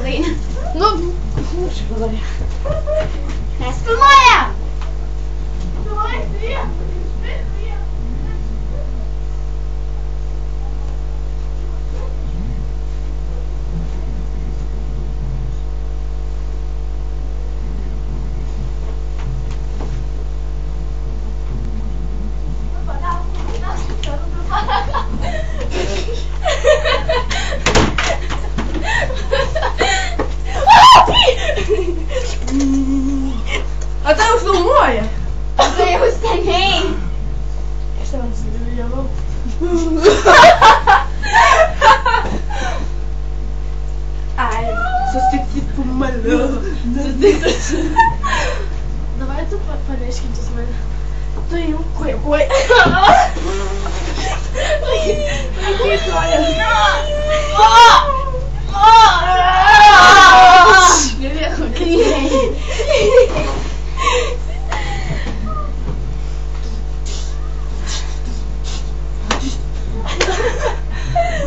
svetainę. Nu, šiaip dabar. Mes filmuojam! A tai jau filmuoja? Tai jau seniai. Aš ten sudalyvavau. Ai, susitikti po maliu. Давай tu paneškintis mane. Tu jau kuoj. Laikai kojas.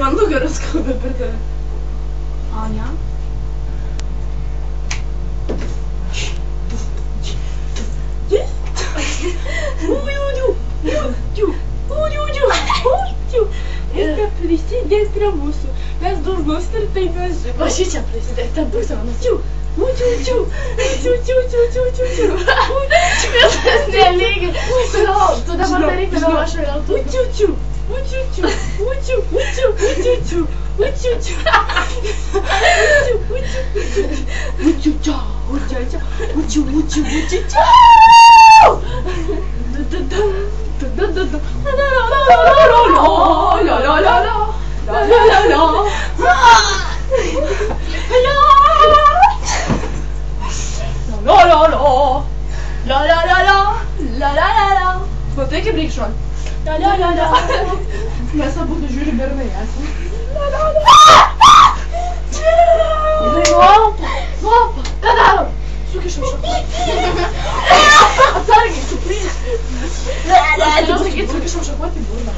Man nugarą skauda per tave. O, ne? Ir prisidės prie mūsų. Mes durnus ir taip mes žinome. Aš čia prisidės, ten būsiu manas. Viskas nelygiai. Tu dabar daryk, tada aš vėl tu. Matai kaip reikia šon? Mes abu žiūri bernai esame. Lopa, ką darom? Sukišam šakuoti. Atsargiai, suplys. Aš turiu sakyti, sukišam šakuoti burną.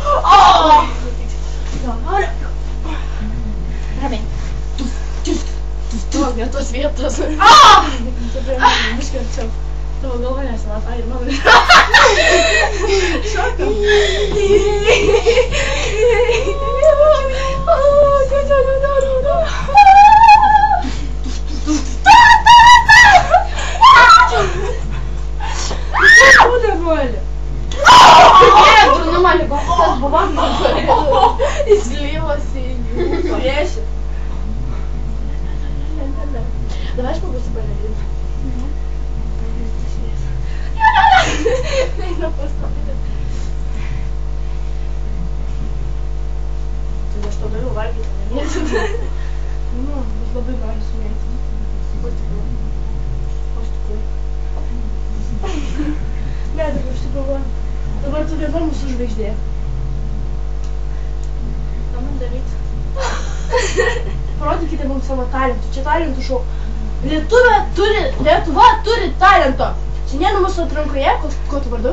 Ramiai. Ne tos vietos. Biškai arčiau. Tavo galva nesimat, ai, man šoka. Куда боли? Нет, нормально, сейчас бумага и слилась и не Давай побольше балерин. Ты за что даю варить? Нет. Ну, labai noriu sumėti. Aš tikrai. Ne, dabar aš tik galvoju. Dabar tu viena mūsų žvaigždė. Ką man daryti? Parodykite mums savo talentų. Čia talentų šou. Lietuva turi talento. Šiandien mūsų atrankoje, ko tu vardu?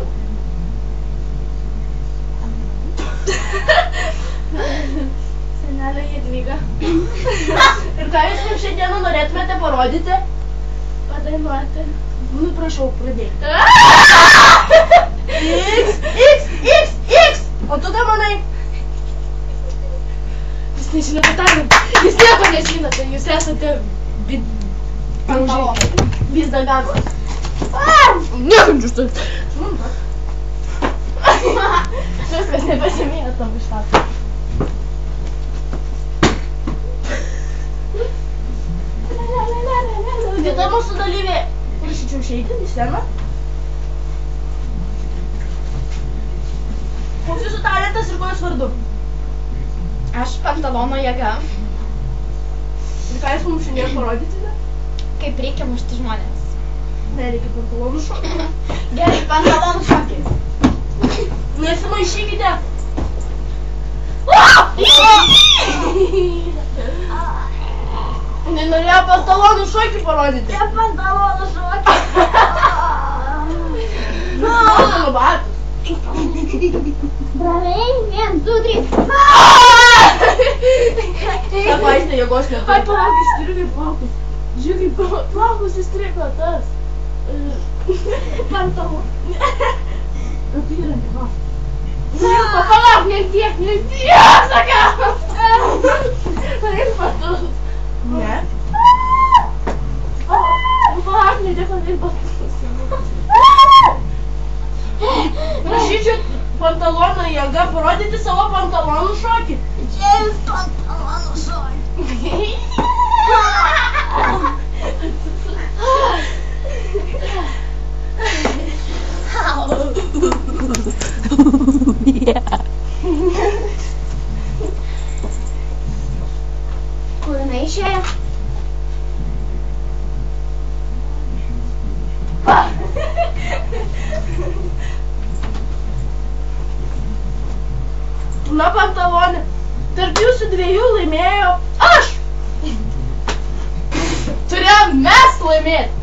Senelė Jadvyga. Ir ką jūs mums šiandieną norėtumėte parodyti? Padainuoti. Nu, prašau, pradėk. X. O tu ką manai? Jūs nežinote talentą. Jūs nieko nežinote. Jūs esate Vizdagagos. Nekančius tai. Viskas nepasimėtam iš tą. Kita mūsų dalyvė. Prašyčiau išeiti į sceną. Koks jūsų talentas ir ko jūs vardu? Aš pantalono jėga. Ir ką jūs mums šiandien parodysite? Kaip reikia mušti žmonės. Nereikia pantalonų šokį. Gerai, pantalonų šokis. Nesimaišykite. Nenorėjo pantalonų šokį parodyti. Ne pantalonų šokį. Mano batus. Braliai, 1, 2, 3. Sako, jis ne jėgos neturi. Ai, palauk, jis turi kaip plaukus. plaukus įstrigo tas. Pantalų. Apyrankė, va. Palauk, netiek, sakau. Pareik batus. Ne. Palauk, netiek, pareik batus. Prašyčiau pantaloną jėga parodyti savo pantalonų šokį. Čia jūs pantalonų šokį. Kur jinai išėjo? Na, pantalonė, tarp jūsų dviejų laimėjo aš! Turėjom mes laimėti.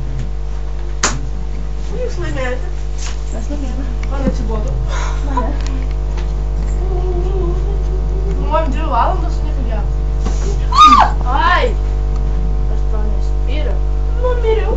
Jūs laimėjote. Mes laimėjome. Man atsibodo. Man 2 valandas nekalėjau. Ai! Aš tau nespyriau. Numiriau.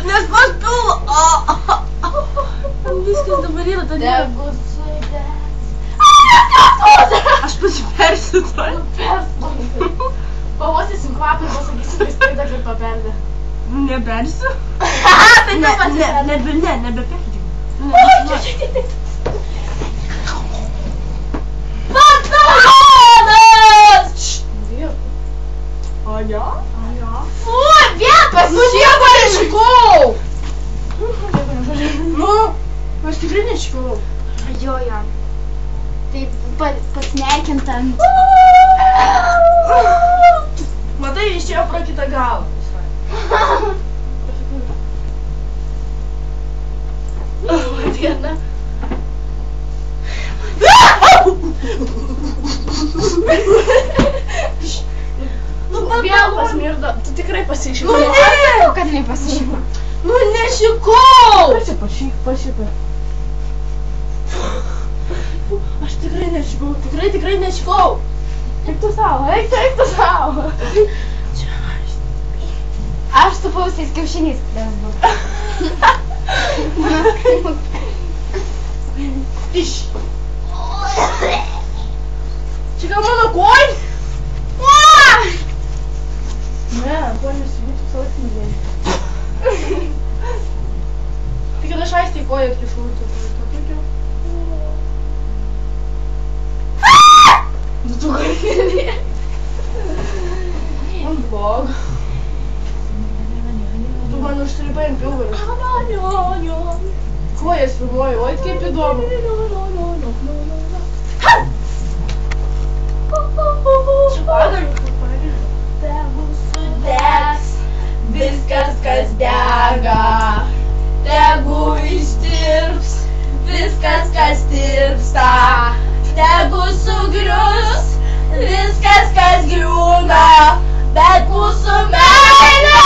Nes paspilo. Viskas dabar yra ta Tegu sudegs. Aš pasipersiu to. Perspausai. Pavosysim kvapą ir pasakysim, kad sprida kaip paperdė. Nepersiu. Tai nepasiperdi. Nebeperdžiu. Pantalonas! O jo? Fui, vėl pasišyko iškau! Nu, aš tikrai neškiau. Jo. Tai pasmerkinta ant... Matai, išėjo pro kitą galą. Diena. Vėl pasmirdo. Tu tikrai pasišyko. Nu, ne! O kad jinai pasišyko? Nu, nešikau! Pasišyko. Aš tikrai nešikau, tikrai nešikau. Eik tu savo, eik tu savo. Aš su pausiais kiaušiniais klembu. Iš. Čia gal mano koj? Ne, kojus būtų savo smilėjai. Tai kad aš aistai koją atkišau, tu tokiu. Tu kartelė. Man blog. Tu man užsiripai ant pilvarą. Kojas filmuoju, oi kaip įdomu. Čia pagaliu. Tegu sudegs viskas, kas dega. Tegu ištirps viskas, kas tirpsta. Tegu sugrius viskas, kas griūna. Bet mūsų meilė